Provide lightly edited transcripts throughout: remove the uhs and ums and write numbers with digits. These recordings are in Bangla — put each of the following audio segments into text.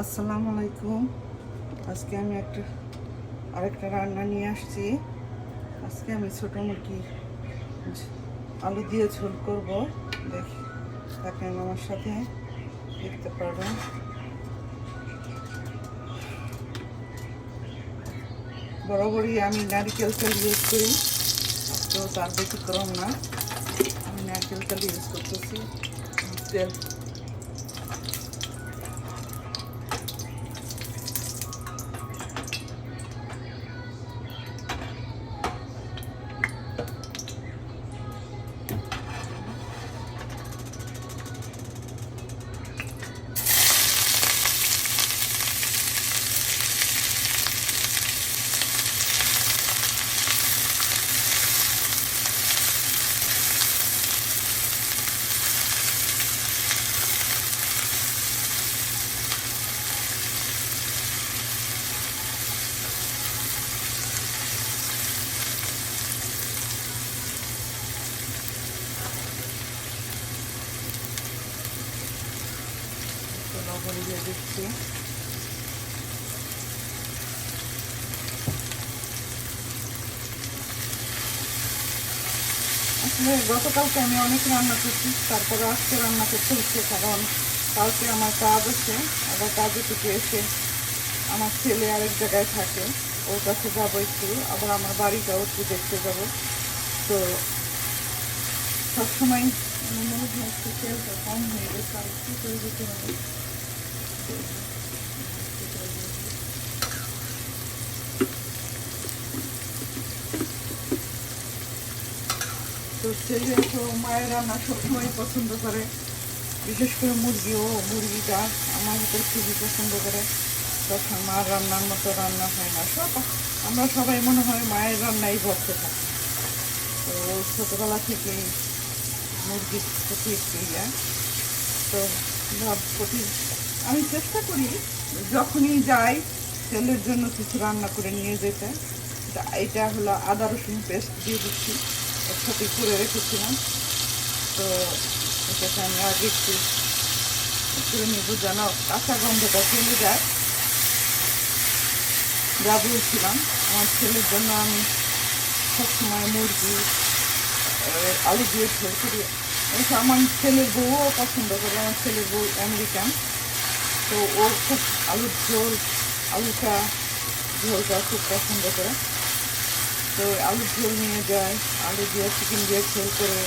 আসসালামু আলাইকুম। আজকে আমি আরেকটা রান্না নিয়ে আসছি। আজকে আমি ছোটো মুরগির আলু দিয়ে ঝোল করব। দেখি থাকেন আমার সাথে, দেখতে পারবেন। বরাবরই আমি নারকেল তেল ইউজ করি, আজকেও তার ব্যতিক্রম না। আমি নারকেল তেল ইউজ করতেছি। তেল লবণ দিয়ে দিচ্ছি। আসলে গতকালকে আমি অনেক রান্না করছি, তারপরে আজকে রান্না করতে হচ্ছে, কারণ কালকে আমার কাজ আছে। আবার কাজে থেকে এসে আমার ছেলে আরেক জায়গায় থাকে, ওর কাছে যাবো একটু, আবার আমার বাড়িটাও একটু দেখতে যাব। তো সবসময় মনে হয় একটু তেলটা কম হয়ে গেছে, আর একটু করে দিতে হবে। তো ছেলে তো মায়ের রান্না সবসময় পছন্দ করে, বিশেষ করে মুরগিটা আমার হাতে খুবই পছন্দ করে। তখন মার রান্নার মতো রান্না হয় না। আমরা সবাই মনে হয় মায়ের রান্নাই ভরতে থাকি। তো ছোটোবেলা থেকেই মুরগির প্রতি একটু তো প্রতি আমি চেষ্টা করি যখনই যাই ছেলের জন্য কিছু রান্না করে নিয়ে যেতে। এটা হলো আদা রসুন পেস্ট দিয়ে দিচ্ছি, একসাথে করে রেখেছিলাম। তো এটাকে আমি আগে একটু করে নেবো যেন কাঁচা গন্ধটা চলে যায়। যা বলছিলাম, আমার ছেলের জন্য আমি সবসময় মুরগি আলু দিয়ে ঝোল করি। আমার ছেলের বউও পছন্দ করে, আমার ছেলের বউ আমেরিকান। তো ও খুব আলুটা ঝোলটা খুব পছন্দ করে। তো আলুর ঝোল নিয়ে যায়, আলু দিয়ে চিকেন দিয়ে ঝোল করে,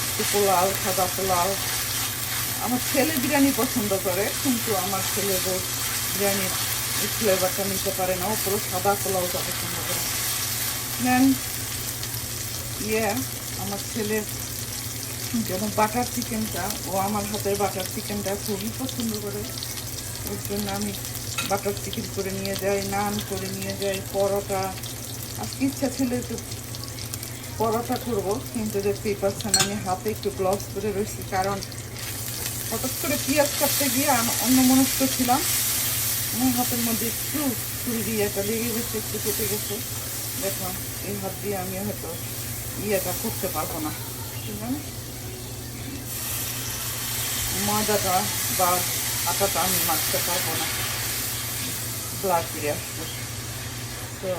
একটু পোলাও, সাদা পোলাও। আমার ছেলে বিরিয়ানি পছন্দ করে, কিন্তু আমার ছেলে বউ বিরিয়ানির ফ্লেভারটা নিতে পারে না, ও পুরো সাদা পোলাওটা পছন্দ করে নেন। আমার ছেলে যেমন বাটার চিকেনটা, ও আমার হাতের বাটার চিকেনটা খুবই পছন্দ করে। ওর জন্য আমি বাটার চিকেন করে নিয়ে যাই, নান করে নিয়ে যাই, পরোটা। আজকে ইচ্ছা ছিল একটু পরোটা করবো, কিন্তু দেখতেই পাচ্ছেন আমি হাতে একটু গ্লাভস করে রয়েছি, কারণ হঠাৎ করে পেঁয়াজ কাটতে গিয়ে অন্যমনস্ক ছিলাম। আমার হাতের মধ্যে একটু ছুরি দিয়ে একটা লেগে গেছে, একটু কেটে গেছে। দেখলাম এই হাত দিয়ে আমি হয়তো করতে পারবো না, ময়দাটা বা আটাটা আমি মাখতে পারবো না, ব্লাড ফিরে আসবে। তো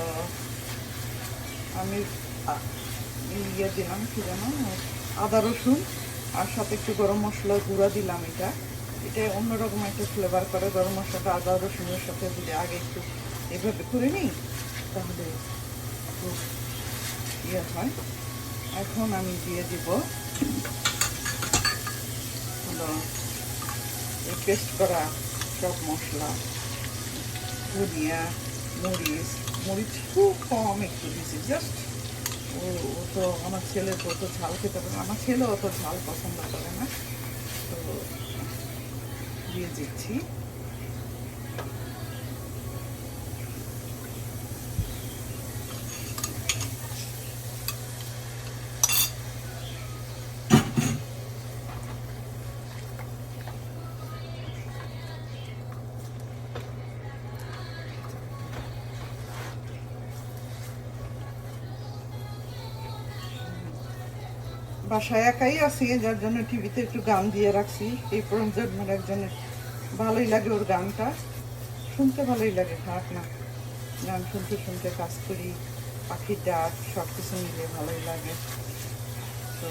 আমি দিলাম কি যেন আদা রসুন, আর সাথে একটু গরম মশলা গুঁড়া দিলাম। এটা অন্যরকম একটা ফ্লেভার করে। গরম মশলাটা আদা রসুনের সাথে যদি আগে একটু এভাবে করে নিই, তাহলে খুব হয়। এখন আমি দিয়ে দিব এই পেস্ট করা সব মশলা, ধনিয়া, মরিচ খুব কম একটু দিয়েছি, জাস্ট ও তো আমার ছেলে তো অত ঝাল খেতে পারে না, আমার ছেলে অত ঝাল পছন্দ করে না। তো দিয়ে দিচ্ছি। বাসায় একাই আছি, যার জন্য টিভিতে একটু গান দিয়ে রাখছি। এই প্রয়োজনের একজনের ভালোই লাগে ওর গানটা, শুনতে ভালোই লাগে, খারাপ না। গান শুনতে শুনতে কাজ করি, পাখির ডাক সব কিছু মিলে ভালোই লাগে। তো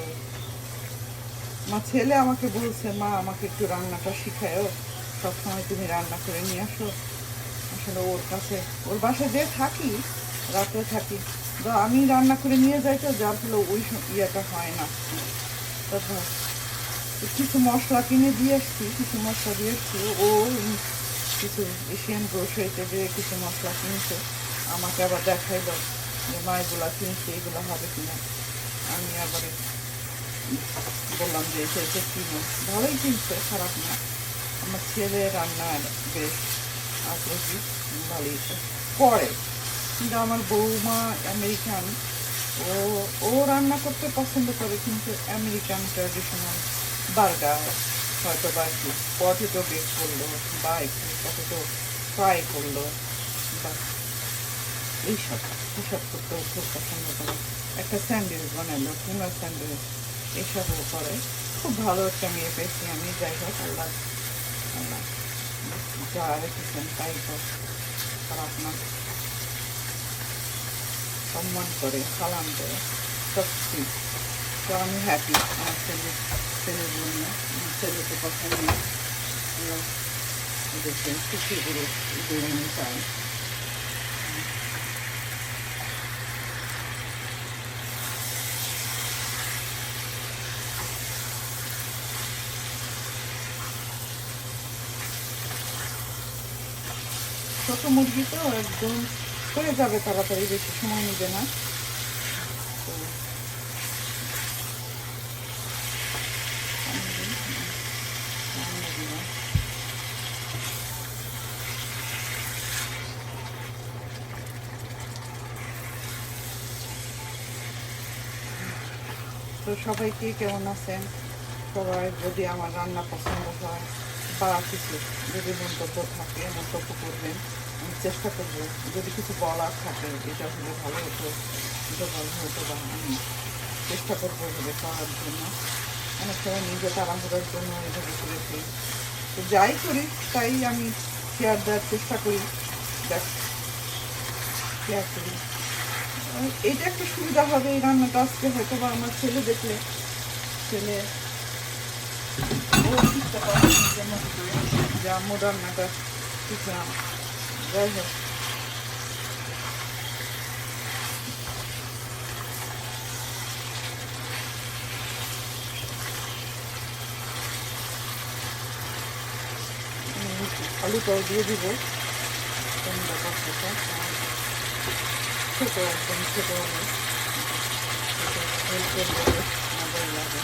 আমার ছেলে আমাকে বলছে, মা আমাকে একটু রান্নাটা শিখায়ও, সবসময় তুমি রান্না করে নিয়ে আসো। আসলে ওর কাছে, ওর বাসায় যে থাকি, রাতে থাকি, তো আমি রান্না করে নিয়ে যাই, তো যার ফলে ওই ইয়েটা হয় না। তখন কিছু মশলা কিনে দিয়ে আসছি, কিছু মশলা দিয়ে আসছি, ও কিছু এশিয়ান গ্রোসারিতে যে কিছু মশলা কিনছে, আমাকে আবার দেখাইল যে মা এগুলা কিনছে, এগুলো হবে কিনা। আমি আবার বললাম যে এটা এটা কিনো, ভালোই কিনছে, খারাপ না। আমার ছেলে রান্নার বেশ আগ্রহী, ভালোই করে। কিন্তু আমার বৌমা আমেরিকান, ও ও রান্না করতে পছন্দ করে, কিন্তু আমেরিকান ট্র্যাডিশনাল বার্গার হয়তো বা একটু পটেটো বেক করলো, বা একটু পটেটো ফ্রাই করলো, বা এইসব এসব করতেও খুব পছন্দ করে। একটা স্যান্ডউইচ বানালো, টুনা স্যান্ডউইচ, এসবও করে। খুব ভালো একটা মেয়ে পেয়েছি আমি। যাই হোক, আল্লাহ আল্লাহ যা রেখেছেন তাই তো, খারাপ না। সম্মান করে, সালাম করে, সব কিছু। তো আমি হ্যাপি আমার ছেলের জন্য। আমার ছেলেকে পছন্দ দেখবেন সুখী করে আমি চাই। ছোটো মুরগি তো একদম হয়ে যাবে তাড়াতাড়ি, বেশি সময় নেবে না। তো সবাইকে কেমন আছেন? সবাই যদি আমার রান্না পছন্দ হয় বা কিছু যদি মন্তব্য থাকে, মন্তব্য করবেন। আমি চেষ্টা করবো, যদি কিছু বলার থাকে, এটা হলে ভালো হতো, এটা ভালো হতো, বা আমি চেষ্টা করবো এভাবে করার জন্য। অনেক সময় নিজে তাড়াহুড়োর জন্য এভাবে করেছি। তো যাই করি তাই আমি শেয়ার দেওয়ার চেষ্টা করি, দেখ শেয়ার করি। এইটা একটা সুবিধা হবে, এই রান্নাটা আজকে হয়তো বা আমার ছেলে দেখলে, ছেলে ও শিখতে পারে যে আম্মু রান্নাটা শিখলাম। যাই হোক, আলুটাও দিয়ে দিব। ছোটো একদম ছোটো হবে, মজাই লাগে।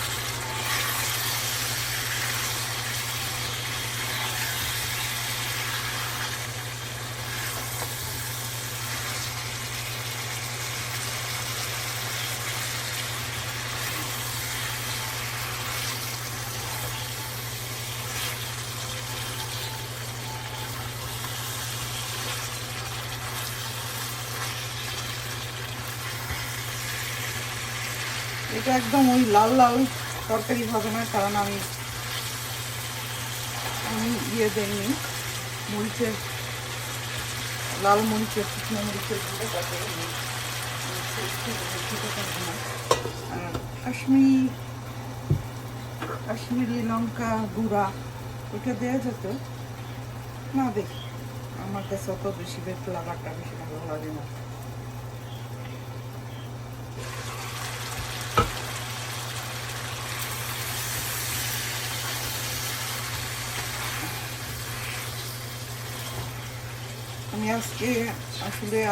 এটা একদম ওই লাল লাল তরকারি হবে না, কারণ আমি দেইনি মরিচের, লাল মরিচের, শুকনো মরিচের গুঁড়ো, যাতে আর কাশ্মীরি লঙ্কা গুঁড়া ওইটা দেওয়া যেত না। দেখি, আমার কাছে অত বেশি ফ্লেভারটা বেশি ভালো লাগে না।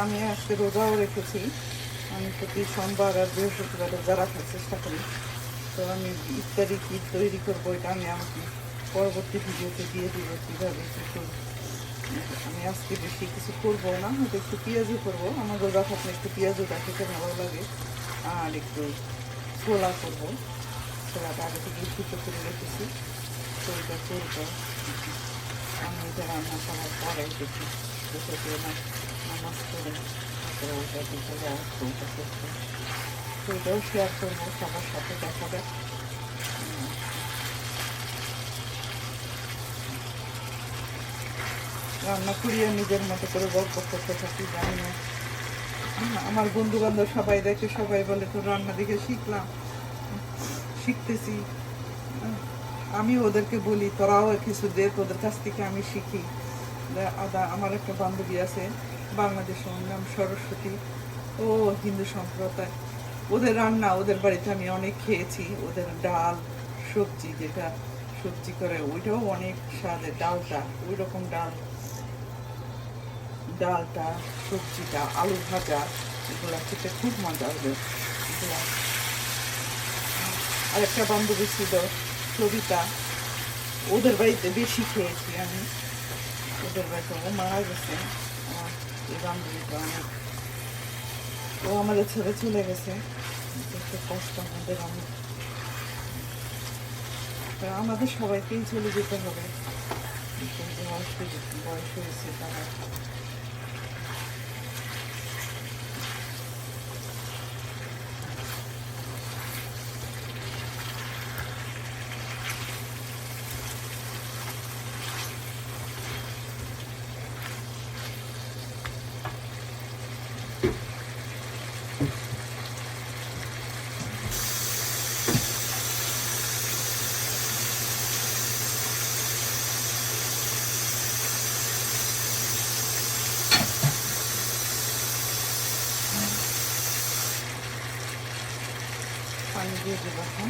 আমি আজকে রোজাও রেখেছি। আমি প্রতি সোমবার আর বৃহস্পতিবার রোজা রাখার চেষ্টা করি। তো আমি ইফতারি কি তৈরি করবো, এটা আমি আমাকে পরবর্তী ভিডিওতে দিয়ে দিব কীভাবে কিছু। আমি আজকে বেশি কিছু করবো না, হয়তো একটু পেঁয়াজও করবো। আমার রোজা থাকলে একটু পেঁয়াজও খেতে ভালো লাগে। আর একটু ছোলা করবো, ছোলাটা আগে থেকে সিদ্ধ করে রেখেছি, তো ওইটা করবো। আমি এটা রান্না করার পরে দেখি বসে করে নামাজ করে তারপরে ওইটা দিতে যাওয়া, ওইটা করতে। তো ওইটাও শেয়ার করবো সবার সাথে, দেখা যাক। রান্না করি আর নিজের মতো করে গল্প করতে থাকি। জানি না, আমার বন্ধু বান্ধব সবাই দেখে, সবাই বলে তোর রান্না দেখে শিখলাম, শিখতেছি। আমি ওদেরকে বলি তোরাও কিছু দে, তোদের কাছ থেকে আমি শিখি। আমার একটা বান্ধবী আছে বাংলাদেশে, ওর নাম সরস্বতী, ও হিন্দু সম্প্রদায়। ওদের রান্না, ওদের বাড়িতে আমি অনেক খেয়েছি। ওদের ডাল সবজি, যেটা সবজি করে ওইটাও অনেক স্বাদের। ডালটা ওই রকম ডালটা সবজিটা আলু ভাজা এগুলো খেতে খুব মজা হবে এগুলা। আরেকটা বান্ধবী ছিল সবিতা, ওদের বাড়িতে বেশি খেয়েছি আমি। ওদের বাড়িতে ও মারা গেছে, আমার এই বান্ধবীটা অনেক, ও আমাদের ছেড়ে চলে গেছে। একটু কষ্ট আমাদের, আমাদের সবাইকেই চলে যেতে হবে, বয়স হয়েছে তারা। পানি দিয়ে দেবো এখন।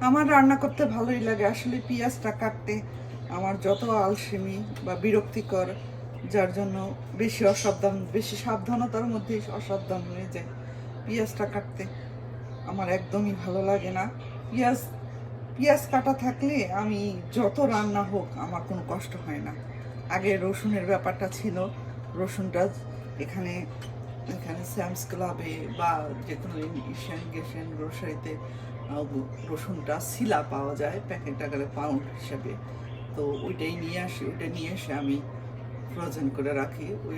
আমার রান্না করতে ভালোই লাগে আসলে। পেঁয়াজটা কাটতে আমার যত আলসেমি বা বিরক্তিকর, যার জন্য বেশি সাবধানতার মধ্যে অসাবধান হয়ে যায়। পেঁয়াজটা কাটতে আমার একদমই ভালো লাগে না। পেঁয়াজ কাটা থাকলে আমি যত রান্না হোক আমার কোনো কষ্ট হয় না। আগে রসুনের ব্যাপারটা ছিল, রসুনটা এখানে স্যামস ক্লাবে বা যে কোনো এশিয়ান গ্রোসারিতে রসুনটা সিলা পাওয়া যায় প্যাকেট আকারে পাউন্ড হিসাবে। তো ওইটা নিয়ে এসে আমি ফ্রোজেন করে রাখি। ওই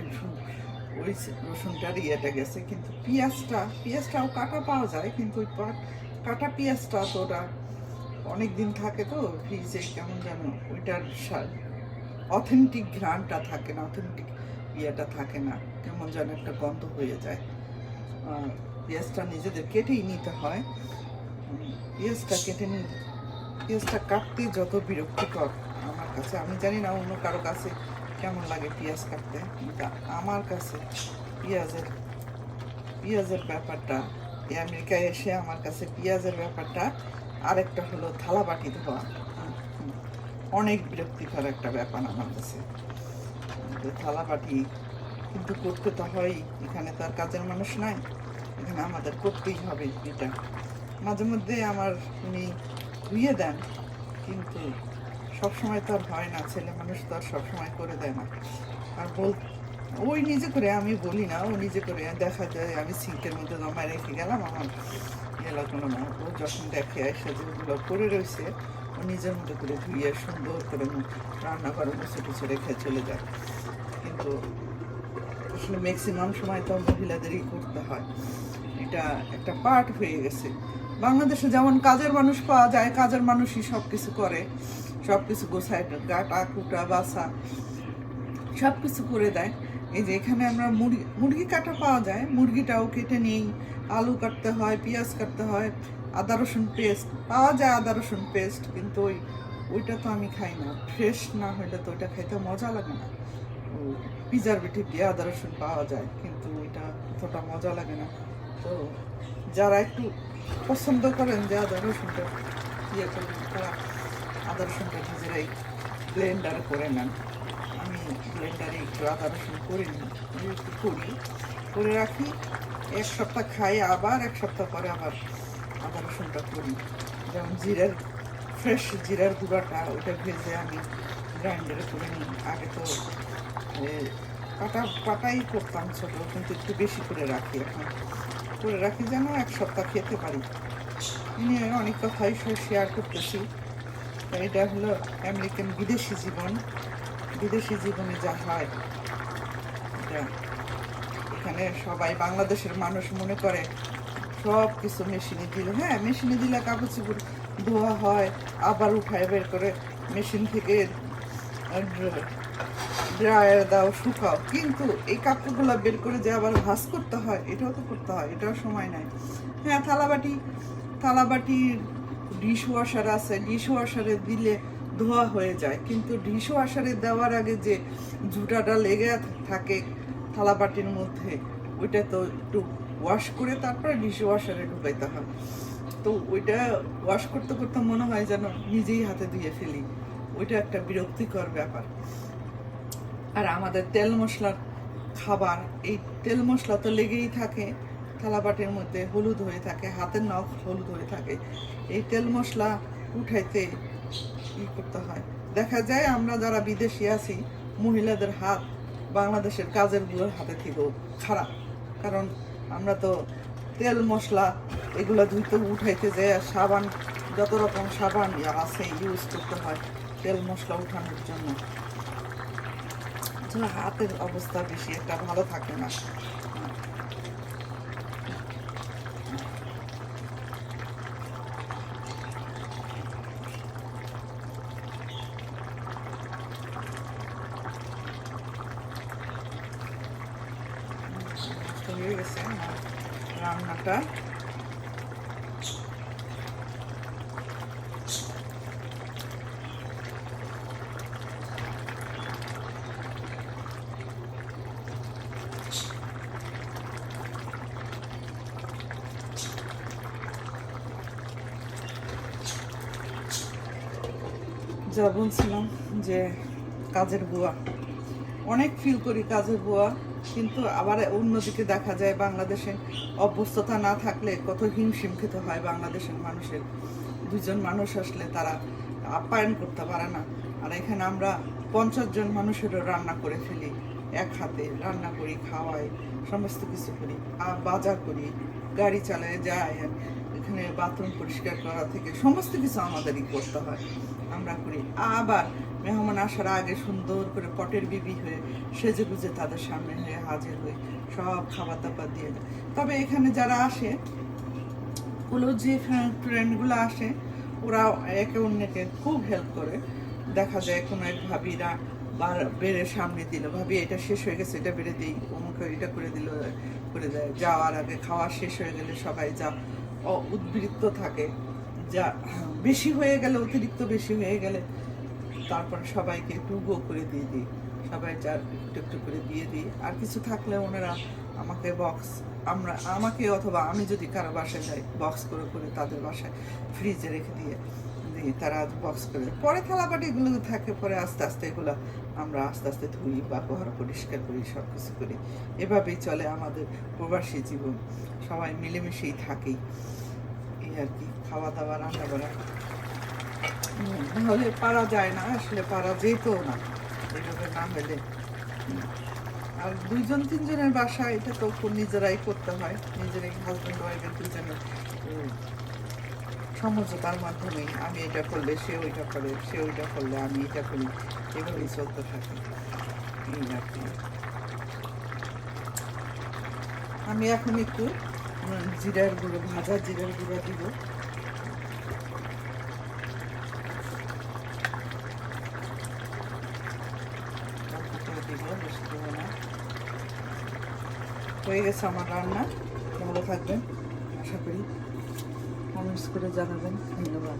রসুনটার ইয়েটা গেছে, কিন্তু পেঁয়াজটাও কাটা পাওয়া যায়, কিন্তু ওই কাটা পেঁয়াজটা তো ওটা অনেক দিন থাকে তো ফ্রিজে, কেমন যেন ওইটার অথেন্টিক ঘ্রাণটা থাকে না, অথেন্টিক ইয়েটা থাকে না, কেমন যেন একটা গন্ধ হয়ে যায়। পেঁয়াজটা নিজেদের কেটেই নিতে হয়। পেঁয়াজটা কাটতে যত বিরক্তিকর আমার কাছে, আমি জানি না অন্য কারো কাছে কেমন লাগে পেঁয়াজ কাটতে, কিন্তু আমার কাছে পেঁয়াজের ব্যাপারটা, আমেরিকায় এসে আমার কাছে পেঁয়াজের ব্যাপারটা, আরেকটা হলো থালা বাটি ধোয়া, অনেক বিরক্তিকর একটা ব্যাপার আমার কাছে। থালা বাটি কিন্তু করতে তো হয়, এখানে তো আর কাজের মানুষ নাই, এখানে আমাদের করতেই হবে এটা। মাঝে মধ্যে আমার উনি ধুয়ে দেন, কিন্তু সবসময় তো আর হয় না, ছেলে মানুষ তো আর সবসময় করে দেয় না। আর ওই নিজে করে, আমি বলি না, ও নিজে করে, দেখা যায় আমি সিঙ্কের মধ্যে জমায় রেখে গেলাম, আমার এলাকানো না, ও যখন দেখে এসে যেগুলো করে রয়েছে ও নিজের মতো করে ধুয়ে সুন্দর করে রান্নাঘরে মুছে টুছে রেখে চলে যায়। কিন্তু আসলে ম্যাক্সিমাম সময় তো মহিলাদেরই করতে হয়, এটা একটা পার্ট হয়ে গেছে। বাংলাদেশে যেমন কাজের মানুষ পাওয়া যায়, কাজের মানুষই সব কিছু করে, সব কিছু গোছায়, গাটা কুটা বাসা সব কিছু করে দেয়। এই যে এখানে আমরা মুরগি কাটা পাওয়া যায়, মুরগিটাও কেটে নিই, আলু কাটতে হয়, পেঁয়াজ কাটতে হয়, আদা রসুন পেস্ট পাওয়া যায়, আদা রসুন পেস্ট, কিন্তু ওইটা তো আমি খাই না, ফ্রেশ না হলে তো ওইটা খাইতে মজা লাগে না। প্রিজারভেটিভ দিয়ে আদা রসুন পাওয়া যায়, কিন্তু ওইটা অতটা মজা লাগে না। তো যারা একটু পছন্দ করেন যে আদা রসুনটা ইয়ে করবেন, তারা আদা রসুনটা নিজেরাই ব্লেন্ডার করে নেন। আমি ব্লেন্ডারে একটু আদা রসুন করে নিই, একটু করে রাখি, এক সপ্তাহ খাই, আবার এক সপ্তাহ পরে আবার আদা রসুনটা করি। যেমন ফ্রেশ জিরার গুঁড়াটা ওইটা ভেজে আমি গ্রাইন্ডারে করে নিই। আগে তো পাটাই করতাম ছোটো, কিন্তু একটু বেশি করে রাখি, এখন করে রাখি যেন এক সপ্তাহ খেতে পারি। নিয়ে অনেক কথাই শেয়ার করতেছি। এটা হলো আমেরিকান বিদেশি জীবন। বিদেশি জীবনে যা হয় এটা এখানে সবাই বাংলাদেশের মানুষ মনে করে সব কিছু মেশিনে দিলে, হ্যাঁ মেশিনে দিলে কাপড় চোপড় ধোয়া হয়, আবার উঠায় বের করে মেশিন থেকে ড্রায়ার দাও, শুকাও, কিন্তু এই কাপড়গুলো বের করে যে আবার ভাঁজ করতে হয়, এটাও তো করতে হয়, এটাও সময় নাই। হ্যাঁ থালাবাটি ডিশ ওয়াশার আছে, ডিশ ওয়াশারে দিলে ধোয়া হয়ে যায়, কিন্তু ডিশ ওয়াশারে দেওয়ার আগে যে ঝুঁটাটা লেগে থাকে থালাবাটির মধ্যে, ওইটা তো একটু ওয়াশ করে তারপরে ডিশ ওয়াশারে ঢুকাইতে হয়। তো ওইটা ওয়াশ করতে করতে মনে হয় যেন নিজেই হাতে ধুয়ে ফেলি, ওইটা একটা বিরক্তিকর ব্যাপার। আর আমাদের তেল মশলার খাবার, এই তেল মশলা তো লেগেই থাকে, থালাবাটির মধ্যে হলুদ হয়ে থাকে, হাতের নখ হলুদ হয়ে থাকে, এই তেল মশলা উঠাইতে করতে হয়। দেখা যায় আমরা যারা বিদেশি আছি, মহিলাদের হাত বাংলাদেশের কাজের বুড়োর হাতে থেকেও খারাপ, কারণ আমরা তো তেল মশলা এগুলো ধুইতে উঠাইতে যায়, সাবান যত রকম সাবান আছে ইউজ করতে হয় তেল মশলা উঠানোর জন্য। হাতের অবস্থা বেশি একটা ভালো থাকে না। হয়ে গেছে আমার রান্নাটা। যা বলছিলাম যে কাজের বুয়া, অনেক ফিল করি কাজের বুয়া, কিন্তু আবার অন্যদিকে দেখা যায় বাংলাদেশে অভ্যস্ততা না থাকলে কত হিমশিম খেতে হয় বাংলাদেশের মানুষের। দুজন মানুষ আসলে তারা আপ্যায়ন করতে পারে না, আর এখানে আমরা 50 জন মানুষেরও রান্না করে ফেলি, এক হাতে রান্না করি, খাওয়াই, সমস্ত কিছু করি, আর বাজার করি, গাড়ি চালায় যায়, এখানে বাথরুম পরিষ্কার করা থেকে সমস্ত কিছু আমাদেরই করতে হয়, আমরা করি। আবার মেহমান আসার আগে সুন্দর করে পটের বিবি হয়ে সেজে গুজে তাদের সামনে হয়ে হাজির হয়ে সব খাবার দাবার দিয়ে দেয়। তবে এখানে যারা আসে, ওগুলো যে ফ্রেন্ডগুলো আসে, ওরা একে অন্যকে খুব হেল্প করে। দেখা যায় কোনো এক ভাবিরা বেড়ে সামনে দিল, ভাবি এটা শেষ হয়ে গেছে, এটা বেড়ে দিই, অমুকে এটা করে দিল, করে দেয়। যাওয়ার আগে খাওয়া শেষ হয়ে গেলে সবাই যা উদ্বৃত্ত থাকে, যা বেশি হয়ে গেলে, অতিরিক্ত বেশি হয়ে গেলে তারপরে সবাইকে একটু গো করে দিয়ে দিই, সবাই যার একটু একটু করে দিয়ে দিই। আর কিছু থাকলে ওনারা আমাকে আমাকে অথবা আমি যদি কারো বাসায় যাই, বক্স করে করে তাদের বাসায় ফ্রিজে রেখে দিয়ে তারা বক্স করে, পরে থালাবাটিগুলো থাকে, পরে আস্তে আস্তে এগুলো আমরা আস্তে আস্তে ধুই বা ঘর পরিষ্কার করি, সব কিছু করি। এভাবেই চলে আমাদের প্রবাসী জীবন, সবাই মিলেমিশেই থাকি, এই আর কি। খাওয়া দাওয়া রান্না করা নাহলে পারা যায় না, আসলে পারা যেত না এইভাবে না হলে। আর 2-3 জনের বাসা, এটা তো নিজেরাই করতে হয়, নিজেরাই হাজব্যান্ড ওয়াইফের দুজনের সমঝোতার মাধ্যমেই, আমি এটা করলে সে ওইটা করে, সে ওইটা করলে আমি এটা করি, এভাবেই চলতে থাকে, এই আর কি। আমি এখন একটু জিরার গুঁড়ো, ভাজা জিরার গুঁড়ো দিব। হয়ে গেছে আমার রান্না। ভালো থাকবেন, আশা করি কমেন্টস করে জানাবেন। ধন্যবাদ।